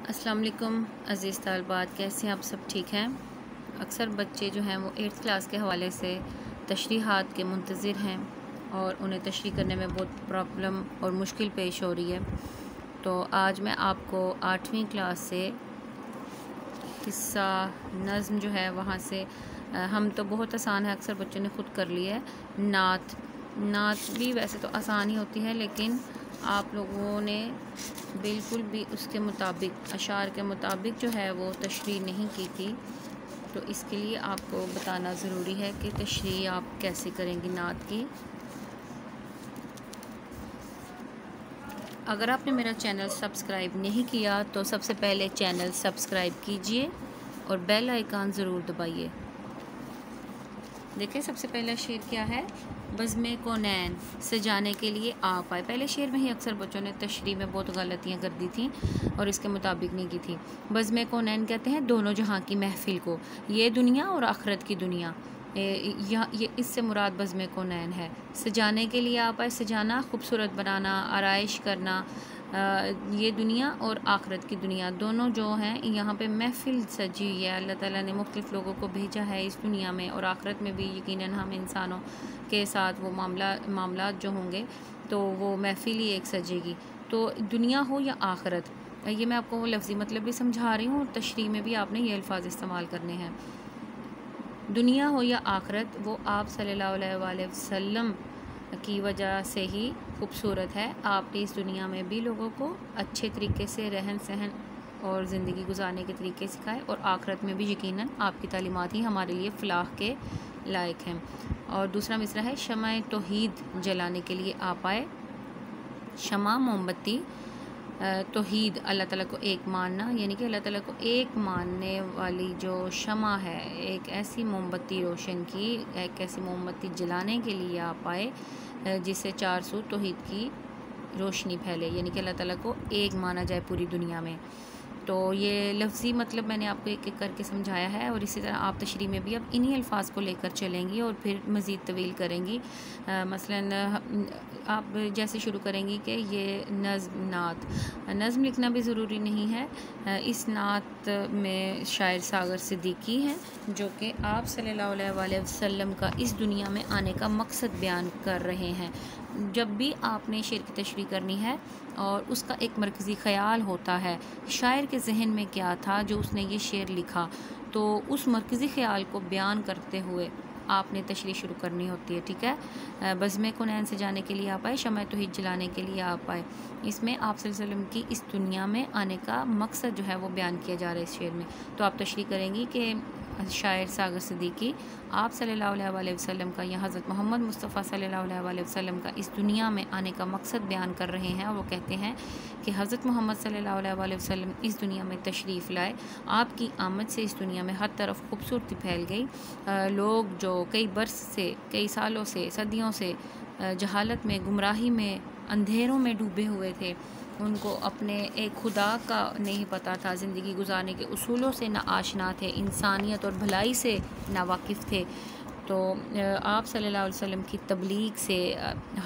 السلام علیکم عزیز طالبات، کیسے ہیں آپ؟ سب ٹھیک ہیں؟ اکثر بچے جو ہیں وہ 8th کلاس کے حوالے سے تشریحات کے منتظر ہیں اور انہیں تشریح کرنے میں بہت پرابلم اور مشکل پیش ہو رہی ہے۔ تو آج میں آپ کو 8ویں کلاس سے قصہ نظم جو ہے وہاں سے ہم تو بہت آسان ہے، اکثر بچوں نے خود کر لی ہے۔ نعت بھی ویسے تو آسان ہی ہوتی ہے، لیکن آپ لوگوں نے بالکل بھی اس کے مطابق اشعار کے مطابق جو ہے وہ تشریح نہیں کی تھی، تو اس کے لیے آپ کو بتانا ضروری ہے کہ تشریح آپ کیسے کریں گی نعت کی۔ اگر آپ نے میرا چینل سبسکرائب نہیں کیا تو سب سے پہلے چینل سبسکرائب کیجئے اور بیل آئیکن ضرور دبائیے۔ دیکھیں سب سے پہلا شعر کیا ہے؟ بزم کونین سجانے کے لیے آپ آئے۔ پہلے شعر میں ہی اکثر بچوں نے تشریح میں بہت غلطیاں کر دی تھیں اور اس کے مطابق نہیں کی تھی۔ بزم کونین کہتے ہیں دونوں جہاں کی محفل کو، یہ دنیا اور آخرت کی دنیا، یہ اس سے مراد بزم کونین ہے۔ سجانے کے لیے آپ آئے، سجانا خوبصورت بنانا، آرائش کرنا، یہ دنیا اور آخرت کی دنیا دونوں جو ہیں یہاں پہ محفل سجی ہوئی ہے۔ اللہ تعالیٰ نے مختلف لوگوں کو بھیجا ہے اس دنیا میں، اور آخرت میں بھی یقیناً ہم انسانوں کے ساتھ وہ معاملات جو ہوں گے تو وہ محفل ہی ایک سجے گی۔ تو دنیا ہو یا آخرت، یہ میں آپ کو وہ لفظی مطلب بھی سمجھا رہی ہوں، اور تشریح میں بھی آپ نے یہ الفاظ استعمال کرنے ہیں۔ دنیا ہو یا آخرت، وہ آپ صلی اللہ علیہ وآلہ وسلم کی وجہ سے ہی خوبصورت ہے۔ آپ نے اس دنیا میں بھی لوگوں کو اچھے طریقے سے رہن سہن اور زندگی گزارنے کے طریقے سکھائے، اور آخرت میں بھی یقیناً آپ کی تعلیمات ہی ہمارے لیے فلاح کے لائق ہیں۔ اور دوسرا مصرع ہے شمع توحید جلانے کے لیے آپ آئے۔ شمع موم بتی، توحید اللہ تعالیٰ کو ایک ماننا، یعنی کہ اللہ تعالیٰ کو ایک ماننے والی جو شمع ہے، ایک ایسی موم بتی روشن کی، ایک ایسی موم بتی جلانے کے لیے آپ آئے جس سے 400 توحید کی روشنی پھیلے، یعنی کہ اللہ تعالیٰ کو ایک مانا جائے پوری دنیا میں۔ تو یہ لفظی مطلب میں نے آپ کو ایک ایک کر کے سمجھایا ہے، اور اسی طرح آپ تشریح میں بھی اب انہی الفاظ کو لے کر چلیں گی اور پھر مزید طویل کریں گی۔ مثلاً آپ جیسے شروع کریں گی کہ یہ نظم لکھنا بھی ضروری نہیں ہے۔ اس نعت میں شاعر ساغر صدیقی ہیں جو کہ آپ صلی اللہ علیہ وآلہ وسلم کا اس دنیا میں آنے کا مقصد بیان کر رہے ہیں۔ جب بھی آپ نے شعر کی تشریح کرنی ہے اور اس کا ایک مرکزی خیال ہوتا ہے شاعر کے ذہن میں کیا تھا جو اس نے یہ شعر لکھا، تو اس مرکزی خیال کو بیان کرتے ہوئے آپ نے تشریح شروع کرنی ہوتی ہے، ٹھیک ہے؟ بزم کونین سے جانے کے لیے آپ آئے، شمع توحید جلانے کے لیے آپ آئے، اس میں آپ صلی اللہ علیہ وسلم کی اس دنیا میں آنے کا مقصد جو ہے وہ بیان کیا جا رہا ہے اس شعر میں۔ تو آپ تشریح کریں گی کہ شاعر ساغر صدیقی آپ صلی اللہ علیہ وآلہ وسلم کا یا حضرت محمد مصطفیٰ صلی اللہ علیہ وآلہ وسلم کا اس دنیا میں آنے کا مقصد بیان کر رہے ہیں، اور وہ کہتے ہیں کہ حضرت محمد صلی اللہ علیہ وآلہ وسلم اس دنیا میں تشریف لائے، آپ کی آمد سے اس دنیا میں ہر طرف خوبصورتی پھیل گئی۔ لوگ جو کئی برس سے، کئی سالوں سے، صدیوں سے جہالت میں، گمراہی میں، اندھیروں میں ڈوبے ہوئے تھے، ان کو اپنے ایک خدا کا نہیں پتہ تھا، زندگی گزارنے کے اصولوں سے نا آشنا تھے، انسانیت اور بھلائی سے ناواقف تھے، تو آپ صلی اللہ علیہ وسلم کی تبلیغ سے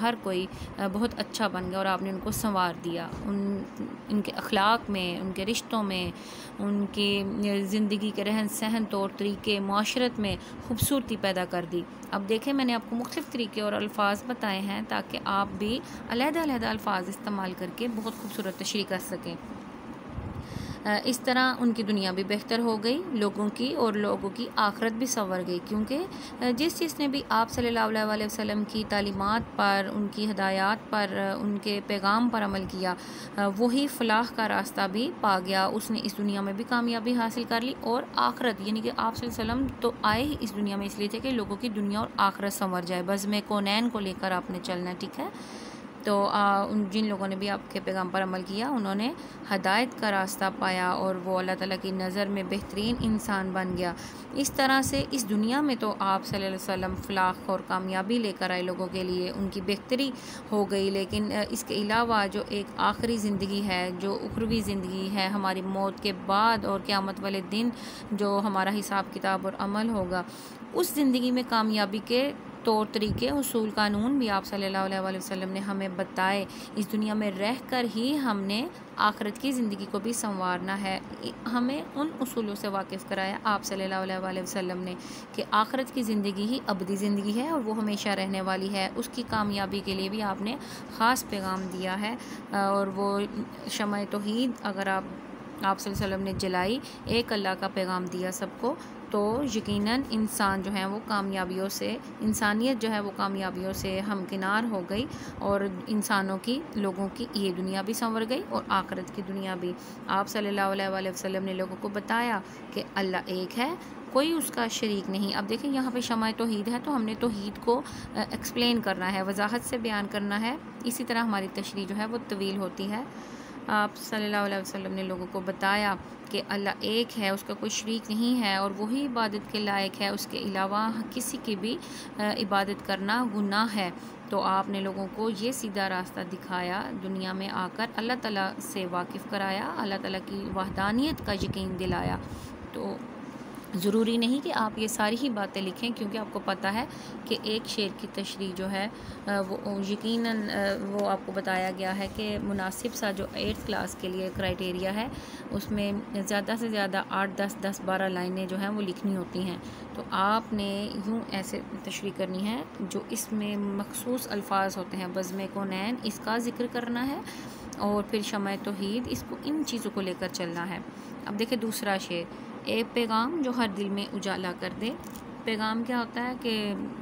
ہر کوئی بہت اچھا بن گیا، اور آپ نے ان کو سنوار دیا، ان کے اخلاق میں، ان کے رشتوں میں، ان کی زندگی کے رہن سہن طور طریقے، معاشرت میں خوبصورتی پیدا کر دی۔ اب دیکھیں میں نے آپ کو مختلف طریقے اور الفاظ بتائے ہیں تاکہ آپ بھی علیحدہ علیحدہ الفاظ استعمال کر کے بہت خوبصورت تشریح کر سکیں۔ اس طرح ان کی دنیا بھی بہتر ہو گئی لوگوں کی، اور لوگوں کی آخرت بھی سنور گئی، کیونکہ جس چیز نے بھی آپ صلی اللہ علیہ وآلہ وسلم کی تعلیمات پر، ان کی ہدایات پر، ان کے پیغام پر عمل کیا، وہی فلاح کا راستہ بھی پا گیا، اس نے اس دنیا میں بھی کامیابی حاصل کر لی، اور آخرت یعنی کہ آپ صلی اللہ علیہ وسلم تو آئے ہی اس دنیا میں اس لیے تھے کہ لوگوں کی دنیا اور آخرت سنور جائے۔ بزم کونین کو لے کر آپ نے چلنا ہے، ٹھیک ہے؟ تو جن لوگوں نے بھی آپ کے پیغام پر عمل کیا انہوں نے ہدایت کا راستہ پایا، اور وہ اللہ تعالیٰ کی نظر میں بہترین انسان بن گیا۔ اس طرح سے اس دنیا میں تو آپ صلی اللہ علیہ وسلم فلاح اور کامیابی لے کر آئے لوگوں کے لیے، ان کی بہتری ہو گئی، لیکن اس کے علاوہ جو ایک آخری زندگی ہے، جو اخروی زندگی ہے، ہماری موت کے بعد اور قیامت والے دن جو ہمارا حساب کتاب اور عمل ہوگا، اس زندگی میں کامیابی کے طور طریقے اصول قانون بھی آپ صلی اللہ علیہ وسلم نے ہمیں بتائے۔ اس دنیا میں رہ کر ہی ہم نے آخرت کی زندگی کو بھی سنوارنا ہے۔ ہمیں ان اصولوں سے واقف کرایا آپ صلی اللہ علیہ وسلم نے کہ آخرت کی زندگی ہی ابدی زندگی ہے اور وہ ہمیشہ رہنے والی ہے۔ اس کی کامیابی کے لیے بھی آپ نے خاص پیغام دیا ہے، اور وہ شمع توحید اگر آپ صلی اللہ علیہ وسلم نے جلائی، ایک اللہ کا پیغام دیا سب کو، تو یقیناً انسان جو ہے وہ کامیابیوں سے، انسانیت جو ہے وہ کامیابیوں سے ہمکنار ہو گئی، اور انسانوں کی، لوگوں کی یہ دنیا بھی سنور گئی اور آخرت کی دنیا بھی۔ آپ صلی اللہ علیہ وسلم نے لوگوں کو بتایا کہ اللہ ایک ہے، کوئی اس کا شریک نہیں۔ اب دیکھیں یہاں پہ شمع توحید ہے تو ہم نے توحید کو ایکسپلین کرنا ہے، وضاحت سے بیان کرنا ہے، اسی طرح ہماری تشریح جو ہے وہ طویل ہوتی ہے۔ آپ صلی اللہ علیہ وسلم نے لوگوں کو بتایا کہ اللہ ایک ہے، اس کا کوئی شریک نہیں ہے، اور وہی عبادت کے لائق ہے، اس کے علاوہ کسی کی بھی عبادت کرنا گناہ ہے۔ تو آپ نے لوگوں کو یہ سیدھا راستہ دکھایا، دنیا میں آ کر اللہ تعالیٰ سے واقف کرایا، اللہ تعالیٰ کی وحدانیت کا یقین دلایا۔ تو ضروری نہیں کہ آپ یہ ساری ہی باتیں لکھیں، کیونکہ آپ کو پتہ ہے کہ ایک شعر کی تشریح جو ہے وہ یقیناً وہ آپ کو بتایا گیا ہے کہ مناسب سا جو 8th کلاس کے لیے کرائٹیریا ہے، اس میں زیادہ سے زیادہ 8، 10، 12 لائنیں جو ہیں وہ لکھنی ہوتی ہیں۔ تو آپ نے یوں ایسے تشریح کرنی ہے، جو اس میں مخصوص الفاظ ہوتے ہیں، بزم کونین اس کا ذکر کرنا ہے، اور پھر شمع توحید، اس کو ان چیزوں کو لے کر چلنا ہے۔ اب دیکھیں دوسرا شعر، ایک پیغام جو ہر دل میں اجالا کر دے۔ پیغام کیا ہوتا ہے کہ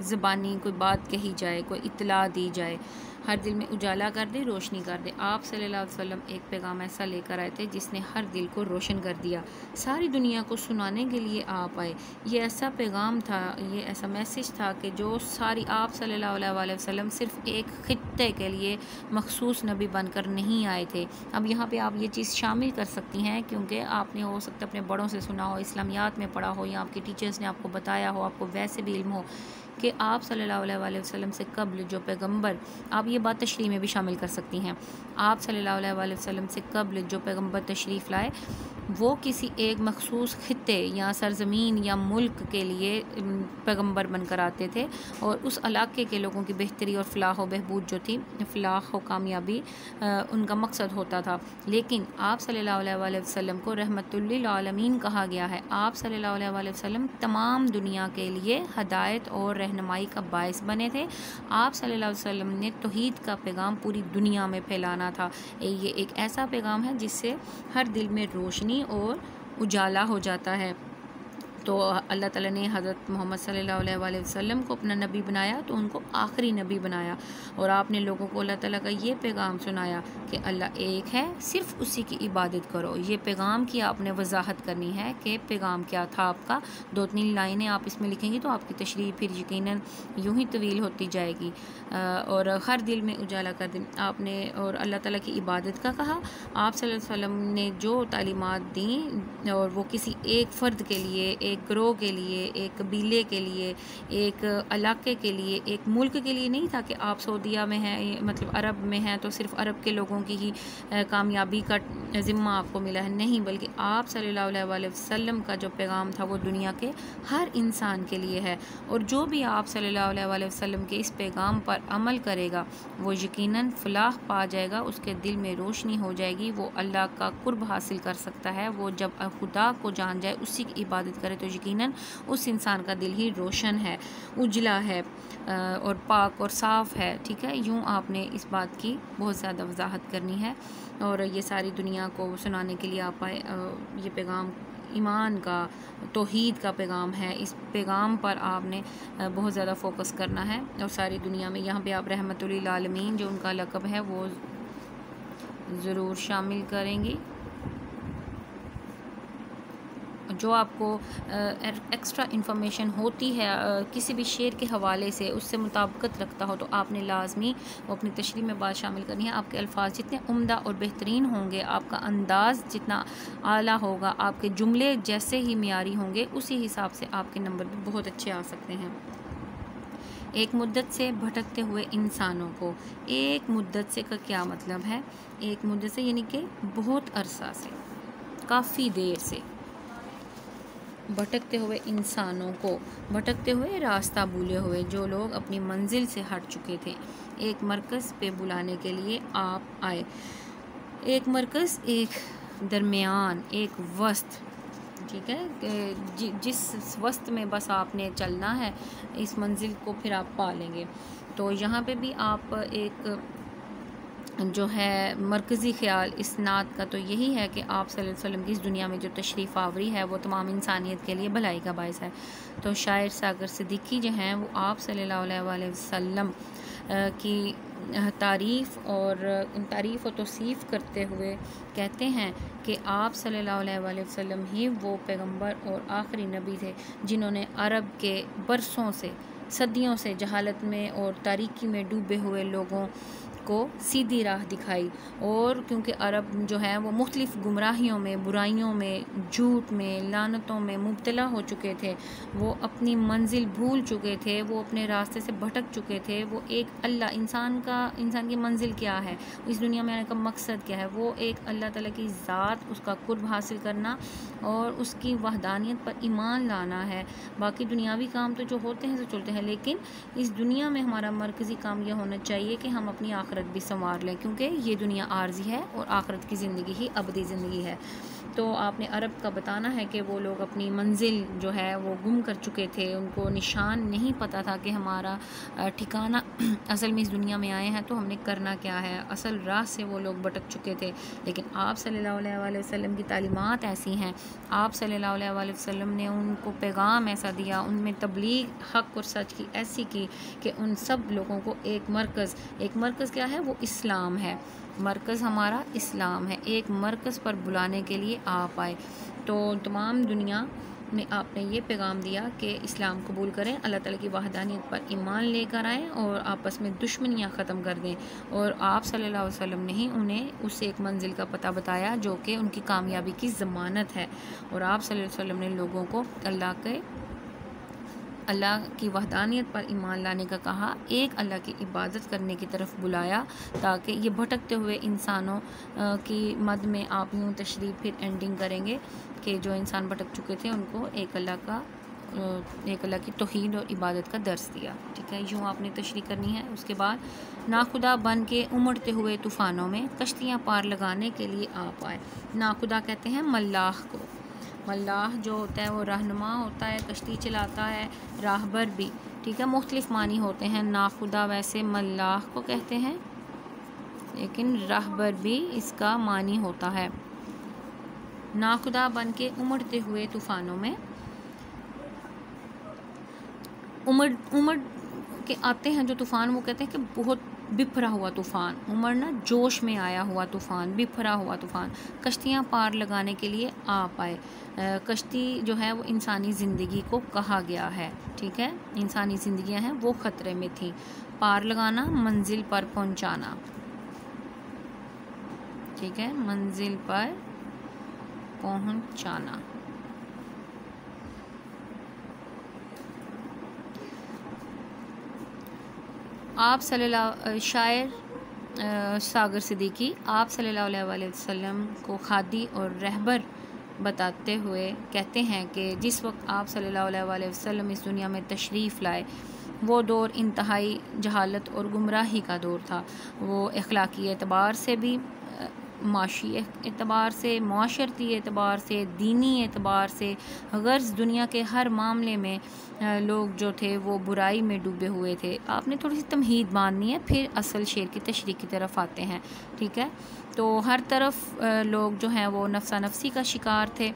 زبانی کوئی بات کہی جائے، کوئی اطلاع دی جائے، ہر دل میں اجالا کر دے، روشنی کر دے۔ آپ صلی اللہ علیہ وسلم ایک پیغام ایسا لے کر آئے تھے جس نے ہر دل کو روشن کر دیا، ساری دنیا کو سنانے کے لیے آپ آئے۔ یہ ایسا پیغام تھا، یہ ایسا میسیج تھا کہ جو ساری، آپ صلی اللہ علیہ وسلم صرف ایک خطے کے لیے مخصوص نبی بن کر نہیں آئے تھے۔ اب یہاں پہ آپ یہ چیز شامل کر سکتی ہیں، کیونکہ آپ نے ہو سکتا ہے اپنے بڑوں سے سنا ہو، اسلامیات میں پڑھا ہو، یا آپ کے ٹیچرز نے آپ کو بتایا ہو، آپ کو ویسے بھی علم ہو کہ آپ صلی اللہ علیہ وسلم سے قبل جو پیغمبر، آپ یہ بات تشریح میں بھی شامل کر سکتی ہیں، آپ صلی اللہ علیہ وسلم سے قبل جو پیغمبر تشریف لائے وہ کسی ایک مخصوص خطے یا سرزمین یا ملک کے لیے پیغمبر بن کر آتے تھے، اور اس علاقے کے لوگوں کی بہتری اور فلاح و بہبود جو تھی، فلاح و کامیابی ان کا مقصد ہوتا تھا۔ لیکن آپ صلی اللہ علیہ وسلم کو رحمت للعالمین کہا گیا ہے۔ آپ صلی اللہ علیہ وسلم تمام دنیا کے لیے ہدایت اور رہنمائی کا باعث بنے تھے۔ آپ صلی اللہ علیہ وسلم نے توحید کا پیغام پوری دنیا میں پھیلانا تھا۔ یہ ایک ایسا پیغام ہے جس سے ہر دل میں روشنی اور اجالا ہو جاتا ہے۔ تو اللہ تعالیٰ نے حضرت محمد صلی اللہ علیہ وسلم کو اپنا نبی بنایا، تو ان کو آخری نبی بنایا، اور آپ نے لوگوں کو اللہ تعالیٰ کا یہ پیغام سنایا کہ اللہ ایک ہے، صرف اسی کی عبادت کرو۔ یہ پیغام کی آپ نے وضاحت کرنی ہے کہ پیغام کیا تھا آپ کا۔ 2-3 لائنیں آپ اس میں لکھیں گی تو آپ کی تشریح پھر یقیناً یوں ہی طویل ہوتی جائے گی۔ اور ہر دل میں اجالا کر دیں آپ نے، اور اللہ تعالیٰ کی عبادت کا کہا۔ آپ صلی اللہ علیہ وسلم نے جو تعلیمات دیں، اور وہ کسی ایک فرد کے لیے، ایک گروہ کے لیے، ایک قبیلے کے لیے، ایک علاقے کے لیے، ایک ملک کے لیے نہیں تھا کہ آپ سعودیہ میں ہیں، مطلب عرب میں ہیں تو صرف عرب کے لوگوں کی ہی کامیابی کا ذمہ آپ کو ملا ہے، نہیں، بلکہ آپ صلی اللہ علیہ وسلم کا جو پیغام تھا وہ دنیا کے ہر انسان کے لیے ہے، اور جو بھی آپ صلی اللہ علیہ وسلم کے اس پیغام پر عمل کرے گا وہ یقیناً فلاح پا جائے گا، اس کے دل میں روشنی ہو جائے گی، وہ اللہ کا قرب حاصل کر سکتا ہے۔ وہ جب خدا کو جان جائے، اسی کی عبادت کرے، تو یقیناً اس انسان کا دل ہی روشن ہے، اجلا ہے، اور پاک اور صاف ہے۔ ٹھیک ہے، یوں آپ نے اس بات کی بہت زیادہ وضاحت کرنی ہے، اور یہ ساری دنیا کو سنانے کے لیے آپ آئے۔ یہ پیغام ایمان کا، توحید کا پیغام ہے، اس پیغام پر آپ نے بہت زیادہ فوکس کرنا ہے، اور ساری دنیا میں یہاں پہ آپ رحمت للعالمین جو ان کا لقب ہے وہ ضرور شامل کریں گی۔ جو آپ کو ایکسٹرا انفارمیشن ہوتی ہے کسی بھی شعر کے حوالے سے، اس سے مطابقت رکھتا ہو، تو آپ نے لازمی وہ اپنی تشریح میں بات شامل کرنی ہے۔ آپ کے الفاظ جتنے عمدہ اور بہترین ہوں گے، آپ کا انداز جتنا اعلیٰ ہوگا، آپ کے جملے جیسے ہی معیاری ہوں گے، اسی حساب سے آپ کے نمبر بھی بہت اچھے آ سکتے ہیں۔ ایک مدت سے بھٹکتے ہوئے انسانوں کو، ایک مدت سے کا کیا مطلب ہے؟ ایک مدت سے یعنی کہ بہت عرصہ سے، کافی دیر سے۔ بھٹکتے ہوئے انسانوں کو، بھٹکتے ہوئے راستہ بھولے ہوئے جو لوگ اپنی منزل سے ہٹ چکے تھے، ایک مرکز پہ بلانے کے لیے آپ آئے۔ ایک مرکز، ایک درمیان، ایک وسط، ٹھیک ہے، جس وسط میں بس آپ نے چلنا ہے، اس منزل کو پھر آپ پا لیں گے۔ تو یہاں پہ بھی آپ ایک جو ہے مرکزی خیال اسناد کا تو یہی ہے کہ آپ صلی اللہ علیہ وسلم کی اس دنیا میں جو تشریف آوری ہے وہ تمام انسانیت کے لیے بھلائی کا باعث ہے۔ تو شاعر ساگر صدیقی جو ہیں وہ آپ صلی اللہ علیہ وسلم کی تعریف و توصیف کرتے ہوئے کہتے ہیں کہ آپ صلی اللہ علیہ وسلم ہی وہ پیغمبر اور آخری نبی تھے جنہوں نے عرب کے برسوں سے، صدیوں سے جہالت میں اور تاریکی میں ڈوبے ہوئے لوگوں کو سیدھی راہ دکھائی۔ اور کیونکہ عرب جو ہے وہ مختلف گمراہیوں میں، برائیوں میں، جھوٹ میں، لعنتوں میں مبتلا ہو چکے تھے، وہ اپنی منزل بھول چکے تھے، وہ اپنے راستے سے بھٹک چکے تھے۔ وہ ایک اللہ، انسان کی منزل کیا ہے، اس دنیا میں آنے کا مقصد کیا ہے، وہ ایک اللہ تعالیٰ کی ذات، اس کا قرب حاصل کرنا اور اس کی وحدانیت پر ایمان لانا ہے۔ باقی دنیاوی کام تو جو ہوتے ہیں تو چلتے ہیں، لیکن اس دنیا میں ہمارا مرکزی کام یہ ہونا چاہیے کہ ہم اپنی آخرت بھی سنوار لیں، کیونکہ یہ دنیا عارضی ہے اور آخرت کی زندگی ہی ابدی زندگی ہے۔ تو آپ نے عرب کا بتانا ہے کہ وہ لوگ اپنی منزل جو ہے وہ گم کر چکے تھے، ان کو نشان نہیں پتہ تھا کہ ہمارا ٹھکانہ اصل میں اس دنیا میں آئے ہیں تو ہم نے کرنا کیا ہے، اصل راہ سے وہ لوگ بھٹک چکے تھے۔ لیکن آپ صلی اللہ علیہ وسلم کی تعلیمات ایسی ہیں، آپ صلی اللہ علیہ وسلم نے ان کو پیغام ایسا دیا، ان میں تبلیغ حق اور سچ کی ایسی کی کہ ان سب لوگوں کو ایک مرکز کیا ہے، وہ اسلام ہے، مرکز ہمارا اسلام ہے، ایک مرکز پر بلانے کے لیے آپ آئے۔ تو تمام دنیا میں آپ نے یہ پیغام دیا کہ اسلام قبول کریں، اللہ تعالیٰ کی وحدانیت پر ایمان لے کر آئیں اور آپس میں دشمنیاں ختم کر دیں۔ اور آپ صلی اللہ علیہ وسلم نے ہی انہیں اس ایک منزل کا پتہ بتایا جو کہ ان کی کامیابی کی ضمانت ہے۔ اور آپ صلی اللہ علیہ وسلم نے لوگوں کو اللہ کی وحدانیت پر ایمان لانے کا کہا، ایک اللہ کی عبادت کرنے کی طرف بلایا، تاکہ یہ بھٹکتے ہوئے انسانوں کی مد میں آپ یوں تشریح پھر اینڈنگ کریں گے کہ جو انسان بھٹک چکے تھے ان کو ایک اللہ کی توحید اور عبادت کا درس دیا، ٹھیک ہے، یوں آپ نے تشریح کرنی ہے۔ اس کے بعد ناخدا بن کے امڑتے ہوئے طوفانوں میں کشتیاں پار لگانے کے لیے آپ آئے۔ ناخدا کہتے ہیں ملاح کو، ملاح جو ہوتا ہے وہ رہنما ہوتا ہے، کشتی چلاتا ہے، راہبر بھی، ٹھیک ہے، مختلف معنی ہوتے ہیں۔ ناخدا ویسے ملاح کو کہتے ہیں لیکن راہبر بھی اس کا معنی ہوتا ہے۔ ناخدا بن کے امڑتے ہوئے طوفانوں میں، امڑ کے آتے ہیں جو طوفان، وہ کہتے ہیں کہ بہت بپھرا ہوا طوفان، امڑنا جوش میں آیا ہوا طوفان، بپھرا ہوا طوفان۔ کشتیاں پار لگانے کے لیے آپ آئے۔ کشتی جو ہے وہ انسانی زندگی کو کہا گیا ہے، ٹھیک ہے، انسانی زندگیاں ہیں وہ خطرے میں تھیں۔ پار لگانا، منزل پر پہنچانا، ٹھیک ہے، منزل پر پہنچانا۔ آپ صلی اللہ، شاعر ساگر صدیقی آپ صلی اللہ علیہ وسلم کو خادی اور رہبر بتاتے ہوئے کہتے ہیں کہ جس وقت آپ صلی اللہ علیہ وسلم اس دنیا میں تشریف لائے وہ دور انتہائی جہالت اور گمراہی کا دور تھا۔ وہ اخلاقی اعتبار سے بھی، معاشی اعتبار سے، معاشرتی اعتبار سے، دینی اعتبار سے، غرض دنیا کے ہر معاملے میں لوگ جو تھے وہ برائی میں ڈوبے ہوئے تھے۔ آپ نے تھوڑی سی تمہید باندھنی ہے، پھر اصل شعر کی تشریح کی طرف آتے ہیں، ٹھیک ہے۔ تو ہر طرف لوگ جو ہیں وہ نفسا نفسی کا شکار تھے،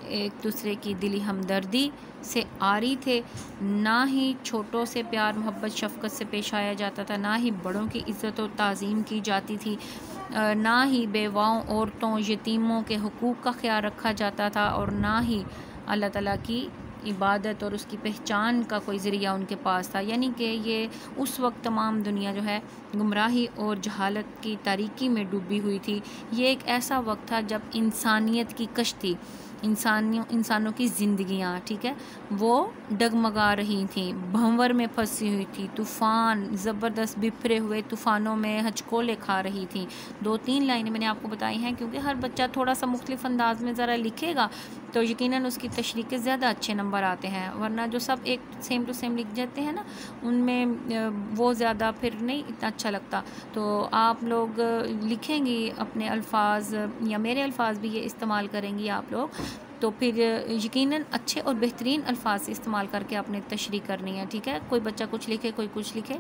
ایک دوسرے کی دلی ہمدردی سے عاری تھے، نہ ہی چھوٹوں سے پیار محبت شفقت سے پیش آیا جاتا تھا، نہ ہی بڑوں کی عزت و تعظیم کی جاتی تھی، نہ ہی بیواؤں، عورتوں، یتیموں کے حقوق کا خیال رکھا جاتا تھا، اور نہ ہی اللہ تعالیٰ کی عبادت اور اس کی پہچان کا کوئی ذریعہ ان کے پاس تھا۔ یعنی کہ یہ اس وقت تمام دنیا جو ہے گمراہی اور جہالت کی تاریکی میں ڈوبی ہوئی تھی۔ یہ ایک ایسا وقت تھا جب انسانیت کی کشتی، انسانوں کی زندگیاں، ٹھیک ہے، وہ ڈگمگا رہی تھیں، بھنور میں پھنسی ہوئی تھی، طوفان، زبردست بپھرے ہوئے طوفانوں میں ہچکولے کھا رہی تھیں۔ 2-3 لائنیں میں نے آپ کو بتائی ہیں کیونکہ ہر بچہ تھوڑا سا مختلف انداز میں ذرا لکھے گا تو یقیناً اس کی تشریح کے زیادہ اچھے نمبر آتے ہیں، ورنہ جو سب ایک سیم ٹو سیم لکھ جاتے ہیں نا ان میں وہ زیادہ پھر نہیں اتنا اچھا لگتا۔ تو آپ لوگ لکھیں گی اپنے الفاظ یا میرے الفاظ بھی یہ استعمال کریں گی آپ لوگ، تو پھر یقیناً اچھے اور بہترین الفاظ استعمال کر کے آپ نے تشریح کرنی ہے، ٹھیک ہے؟ کوئی بچہ کچھ لکھے، کوئی کچھ لکھے،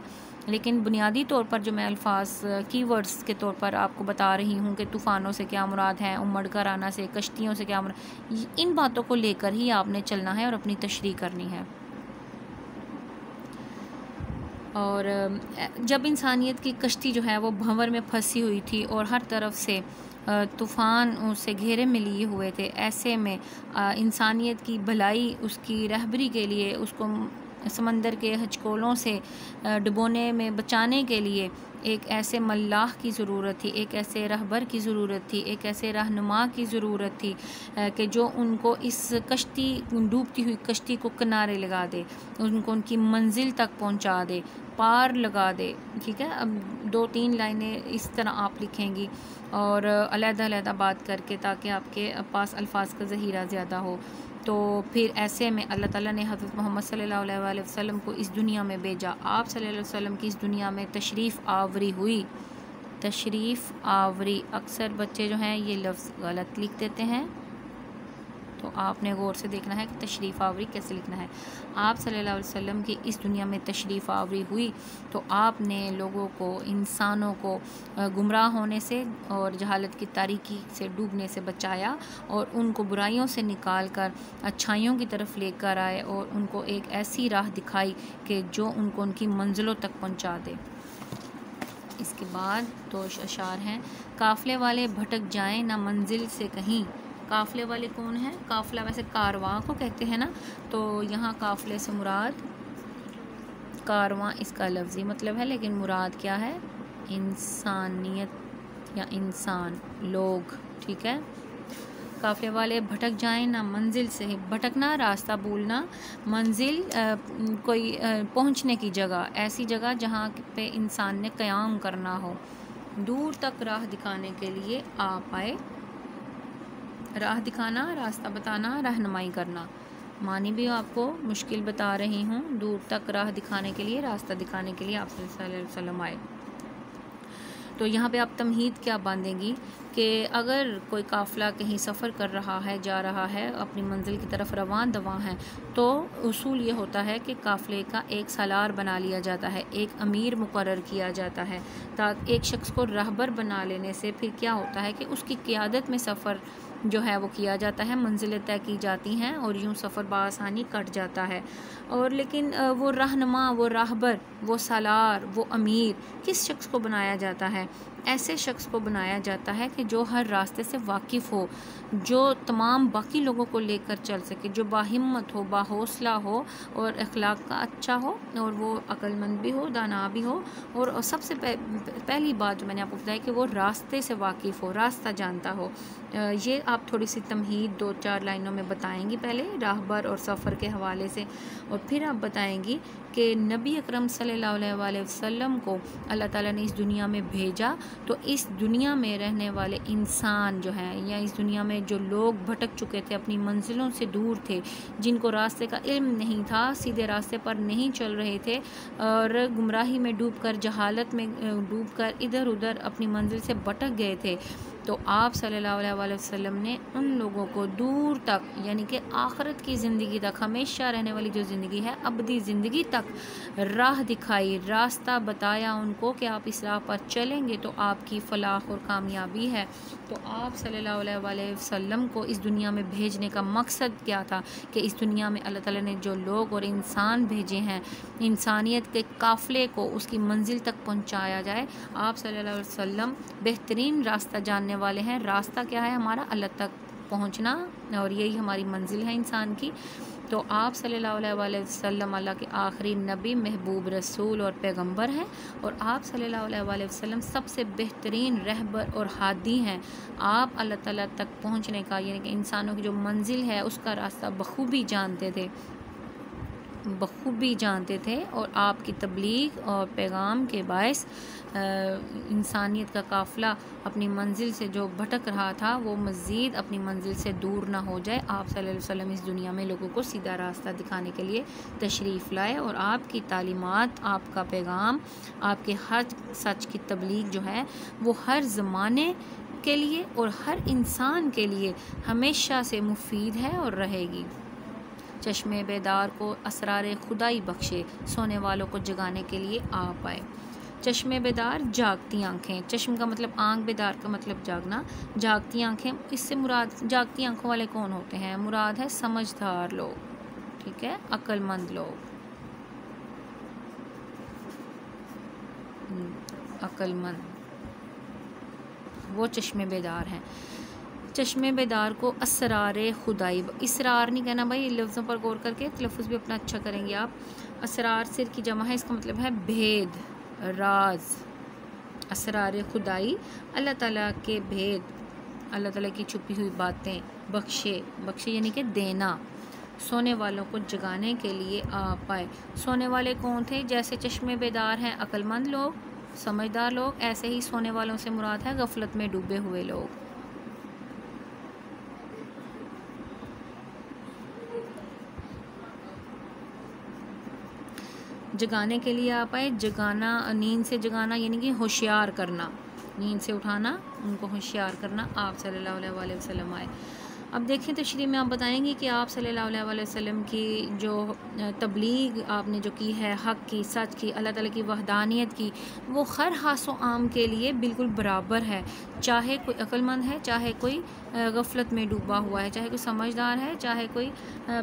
لیکن بنیادی طور پر جو میں الفاظ کی ورڈز کے طور پر آپ کو بتا رہی ہوں کہ طوفانوں سے کیا مراد ہے، امڑ کر آنا سے، کشتیوں سے کیا مراد، ان باتوں کو لے کر ہی آپ نے چلنا ہے اور اپنی تشریح کرنی ہے۔ اور جب انسانیت کی کشتی جو ہے وہ بھنور میں پھنسی ہوئی تھی اور ہر طرف سے طوفان اسے گھیرے میں لیے ہوئے تھے، ایسے میں انسانیت کی بھلائی، اس کی رہبری کے لیے، اس کو سمندر کے ہچکولوں سے ڈبونے میں بچانے کے لیے ایک ایسے ملاح کی ضرورت تھی، ایک ایسے رہبر کی ضرورت تھی، ایک ایسے رہنما کی ضرورت تھی کہ جو ان کو اس کشتی، ڈوبتی ہوئی کشتی کو کنارے لگا دے، ان کو ان کی منزل تک پہنچا دے، پار لگا دے، ٹھیک ہے؟ اب 2-3 لائنیں اس طرح آپ لکھیں گی اور علیحدہ علیحدہ بات کر کے، تاکہ آپ کے پاس الفاظ کا ذخیرہ زیادہ ہو۔ تو پھر ایسے میں اللہ تعالیٰ نے حضرت محمد صلی اللہ علیہ وآلہ وسلم کو اس دنیا میں بھیجا، آپ صلی اللہ علیہ وسلم کی اس دنیا میں تشریف آوری ہوئی۔ تشریف آوری، اکثر بچے جو ہیں یہ لفظ غلط لکھ دیتے ہیں، تو آپ نے غور سے دیکھنا ہے کہ تشریف آوری کیسے لکھنا ہے۔ آپ صلی اللہ علیہ وسلم کی اس دنیا میں تشریف آوری ہوئی تو آپ نے لوگوں کو، انسانوں کو گمراہ ہونے سے اور جہالت کی تاریکی سے ڈوبنے سے بچایا، اور ان کو برائیوں سے نکال کر اچھائیوں کی طرف لے کر آئے، اور ان کو ایک ایسی راہ دکھائی کہ جو ان کو ان کی منزلوں تک پہنچا دے۔ اس کے بعد تو اشعار ہیں، قافلے والے بھٹک جائیں نہ منزل سے کہیں۔ قافلے والے کون ہیں؟ قافلہ ویسے کارواں کو کہتے ہیں نا، تو یہاں قافلے سے مراد کارواں اس کا لفظی مطلب ہے، لیکن مراد کیا ہے؟ انسانیت یا انسان، لوگ، ٹھیک ہے؟ قافلے والے بھٹک جائیں نہ منزل سے، بھٹکنا راستہ بھولنا، منزل کوئی پہنچنے کی جگہ، ایسی جگہ جہاں پہ انسان نے قیام کرنا ہو، دور تک راہ دکھانے کے لیے آپ آئے۔ راہ دکھانا، راستہ بتانا، رہنمائی کرنا، معنی بھی آپ کو مشکل بتا رہی ہوں، دور تک راہ دکھانے کے لیے، راستہ دکھانے کے لیے آپ صلی اللہ علیہ وسلم آئے۔ تو یہاں پہ آپ تمہید کیا باندھیں گی کہ اگر کوئی قافلہ کہیں سفر کر رہا ہے، جا رہا ہے، اپنی منزل کی طرف رواں دواں ہے، تو اصول یہ ہوتا ہے کہ قافلے کا ایک سالار بنا لیا جاتا ہے، ایک امیر مقرر کیا جاتا ہے، تاکہ ایک شخص کو رہبر بنا لینے سے پھر کیا ہوتا ہے کہ اس کی قیادت میں سفر جو ہے وہ کیا جاتا ہے، منزلیں طے کی جاتی ہیں اور یوں سفر بآسانی کٹ جاتا ہے۔ اور لیکن وہ رہنما، وہ راہبر، وہ سالار، وہ امیر کس شخص کو بنایا جاتا ہے؟ ایسے شخص کو بنایا جاتا ہے کہ جو ہر راستے سے واقف ہو، جو تمام باقی لوگوں کو لے کر چل سکے، جو باہمت ہو، باحوصلہ ہو اور اخلاق کا اچھا ہو، اور وہ عقل مند بھی ہو، دانا بھی ہو، اور سب سے پہلی بات جو میں نے آپ کو بتایا کہ وہ راستے سے واقف ہو، راستہ جانتا ہو۔ یہ آپ تھوڑی سی تمہید 2-4 لائنوں میں بتائیں گی، پہلے راہبر اور سفر کے حوالے سے، اور پھر آپ بتائیں گی کہ نبی اکرم صلی اللہ علیہ وآلہ وسلم کو اللہ تعالیٰ نے اس دنیا میں بھیجا، تو اس دنیا میں رہنے والے انسان جو ہیں، یا اس دنیا میں جو لوگ بھٹک چکے تھے، اپنی منزلوں سے دور تھے، جن کو راستے کا علم نہیں تھا، سیدھے راستے پر نہیں چل رہے تھے، اور گمراہی میں ڈوب کر، جہالت میں ڈوب کر ادھر ادھر اپنی منزل سے بھٹک گئے تھے، تو آپ صلی اللہ علیہ وآلہ وسلم نے ان لوگوں کو دور تک، یعنی کہ آخرت کی زندگی تک، ہمیشہ رہنے والی جو زندگی ہے، ابدی زندگی تک راہ دکھائی، راستہ بتایا ان کو کہ آپ اس راہ پر چلیں گے تو آپ کی فلاح اور کامیابی ہے۔ تو آپ صلی اللہ علیہ وآلہ وسلم کو اس دنیا میں بھیجنے کا مقصد کیا تھا کہ اس دنیا میں اللہ تعالیٰ نے جو لوگ اور انسان بھیجے ہیں، انسانیت کے قافلے کو اس کی منزل تک پہنچایا جائے۔ آپ صلی اللہ علیہ وسلم بہترین راستہ جاننے والے ہیں۔ راستہ کیا ہے ہمارا؟ اللہ تک پہنچنا، اور یہی ہماری منزل ہے انسان کی۔ تو آپ صلی اللہ علیہ وآلہ وسلم اللہ کے آخری نبی، محبوب رسول اور پیغمبر ہیں، اور آپ صلی اللہ علیہ وآلہ وسلم سب سے بہترین رہبر اور ہادی ہیں۔ آپ اللہ تعالیٰ تک پہنچنے کا، یعنی کہ انسانوں کی جو منزل ہے، اس کا راستہ بخوبی جانتے تھے۔ بخوبی جانتے تھے، اور آپ کی تبلیغ اور پیغام کے باعث انسانیت کا قافلہ اپنی منزل سے جو بھٹک رہا تھا وہ مزید اپنی منزل سے دور نہ ہو جائے۔ آپ صلی اللہ علیہ وسلم اس دنیا میں لوگوں کو سیدھا راستہ دکھانے کے لیے تشریف لائے، اور آپ کی تعلیمات، آپ کا پیغام، آپ کے حق سچ کی تبلیغ جو ہے وہ ہر زمانے کے لیے اور ہر انسان کے لیے ہمیشہ سے مفید ہے اور رہے گی۔ چشم بیدار کو اسرار خدائی بخشے، سونے والوں کو جگانے کے لیے آپ آئے۔ چشم بیدار جاگتی آنکھیں، چشم کا مطلب آنکھ، بیدار کا مطلب جاگنا، جاگتی آنکھیں، اس سے مراد جاگتی آنکھوں والے کون ہوتے ہیں؟ مراد ہے سمجھدار لوگ، ٹھیک ہے، عقل مند لوگ، عقل مند وہ چشم بیدار ہیں۔ چشم بیدار کو اسرار خدائی، اسرار نہیں کہنا بھائی، لفظوں پر غور کر کے تلفظ بھی اپنا اچھا کریں گے آپ۔ اسرار سر کی جمع ہے، اس کا مطلب ہے بھید، راز۔ اسرار خدائی اللہ تعالیٰ کے بھید، اللہ تعالیٰ کی چھپی ہوئی باتیں، بخشے، بخشے یعنی کہ دینا، سونے والوں کو جگانے کے لیے آپ آئے۔ سونے والے کون تھے؟ جیسے چشم بیدار ہیں عقل مند لوگ، سمجھدار لوگ، ایسے ہی سونے والوں سے مراد ہے غفلت میں ڈوبے ہوئے لوگ۔ جگانے کے لیے آپ آئے، جگانا، نیند سے جگانا یعنی کہ ہوشیار کرنا، نیند سے اٹھانا، ان کو ہوشیار کرنا، آپ صلی اللہ علیہ وآلہ وسلم آئے۔ اب دیکھیں تشریح میں آپ بتائیں گے کہ آپ صلی اللہ علیہ وآلہ وسلم کی جو تبلیغ آپ نے جو کی ہے، حق کی، سچ کی، اللہ تعالیٰ کی وحدانیت کی، وہ ہر خاص و عام کے لیے بالکل برابر ہے، چاہے کوئی عقل مند ہے، چاہے کوئی غفلت میں ڈوبا ہوا ہے، چاہے کوئی سمجھدار ہے، چاہے کوئی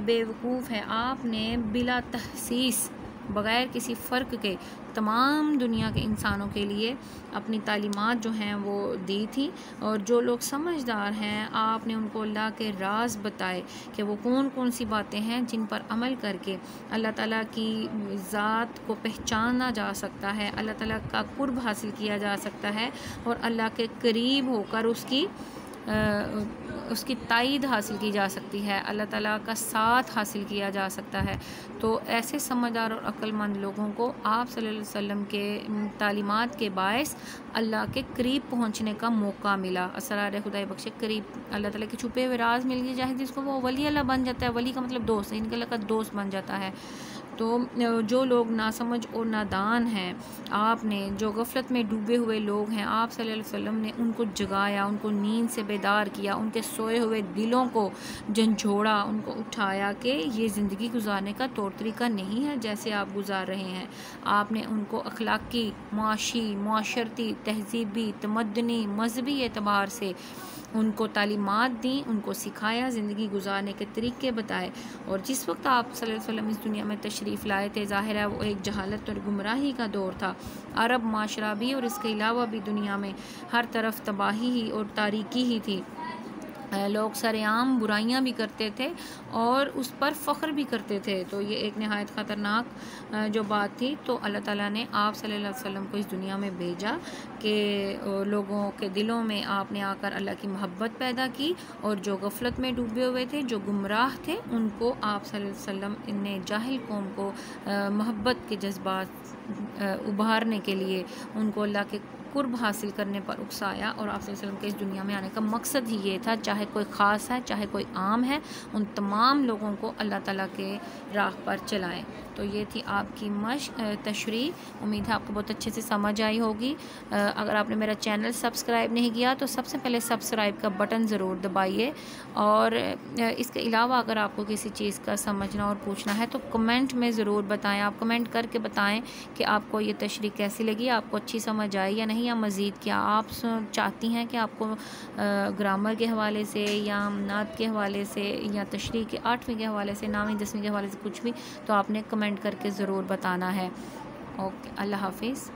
بیوقوف ہے۔ آپ نے بلا تحسیس، بغیر کسی فرق کے تمام دنیا کے انسانوں کے لیے اپنی تعلیمات جو ہیں وہ دی تھی، اور جو لوگ سمجھدار ہیں آپ نے ان کو اللہ کے راز بتائے کہ وہ کون کون سی باتیں ہیں جن پر عمل کر کے اللہ تعالیٰ کی ذات کو پہچانا جا سکتا ہے، اللہ تعالیٰ کا قرب حاصل کیا جا سکتا ہے، اور اللہ کے قریب ہو کر اس کی تائید حاصل کی جا سکتی ہے، اللہ تعالیٰ کا ساتھ حاصل کیا جا سکتا ہے۔ تو ایسے سمجھدار اور عقل مند لوگوں کو آپ صلی اللہ علیہ وسلم کے تعلیمات کے باعث اللہ کے قریب پہنچنے کا موقع ملا۔ اسرار خدائی بخشے، قریب اللہ تعالیٰ کے چھپے ہوئے راز مل گئے، چاہے جس کو وہ ولی اللہ بن جاتا ہے، ولی کا مطلب دوست ہے، ان کے اللہ کا دوست بن جاتا ہے۔ تو جو لوگ ناسمجھ اور نادان ہیں، آپ نے جو غفلت میں ڈوبے ہوئے لوگ ہیں، آپ صلی اللہ علیہ وسلم نے ان کو جگایا، ان کو نیند سے بیدار کیا، ان کے سوئے ہوئے دلوں کو جھنجھوڑا، ان کو اٹھایا کہ یہ زندگی گزارنے کا طور طریقہ نہیں ہے جیسے آپ گزار رہے ہیں۔ آپ نے ان کو اخلاقی، معاشی، معاشرتی، تہذیبی، تمدنی، مذہبی اعتبار سے ان کو تعلیمات دیں، ان کو سکھایا، زندگی گزارنے کے طریقے بتائے۔ اور جس وقت آپ صلی اللہ علیہ وسلم اس دنیا میں تشریف لائے تھے، ظاہر ہے وہ ایک جہالت اور گمراہی کا دور تھا، عرب معاشرہ بھی اور اس کے علاوہ بھی دنیا میں ہر طرف تباہی ہی اور تاریکی ہی تھی، لوگ سرعام برائیاں بھی کرتے تھے اور اس پر فخر بھی کرتے تھے، تو یہ ایک نہایت خطرناک جو بات تھی۔ تو اللہ تعالیٰ نے آپ صلی اللہ علیہ وسلم کو اس دنیا میں بھیجا کہ لوگوں کے دلوں میں آپ نے آ کر اللہ کی محبت پیدا کی، اور جو غفلت میں ڈوبے ہوئے تھے، جو گمراہ تھے، ان کو آپ صلی اللہ علیہ وسلم نے جاہل قوم کو محبت کے جذبات ابھارنے کے لیے ان کو اللہ کے قرب حاصل کرنے پر اکسایا، اور آپ صلی اللہ علیہ وسلم کے اس دنیا میں آنے کا مقصد ہی یہ تھا، چاہے کوئی خاص ہے، چاہے کوئی عام ہے، ان تمام لوگوں کو اللہ تعالیٰ کے راہ پر چلائیں۔ تو یہ تھی آپ کی تشریح، امید ہے آپ کو بہت اچھے سے سمجھ آئی ہوگی۔ اگر آپ نے میرا چینل سبسکرائب نہیں کیا تو سب سے پہلے سبسکرائب کا بٹن ضرور دبائیے، اور اس کے علاوہ اگر آپ کو کسی چیز کا سمجھنا اور پوچھنا ہے تو کمنٹ میں ضرور بتائیں، آپ کمنٹ کر کے بتائیں کہ آپ کو یہ تشریح کیسی لگی، آپ کو اچھی سمجھ آئی یا نہیں، یا مزید کیا آپ چاہتی ہیں کہ آپ کو گرامر کے حوالے سے یا نعت کے حوالے سے یا تشریح کے 8ویں کے حوالے سے، 9ویں 10ویں کے حوالے سے کچھ بھی، تو آپ نے کمنٹ کر کے ضرور بتانا ہے۔ اوکے، اللہ حافظ۔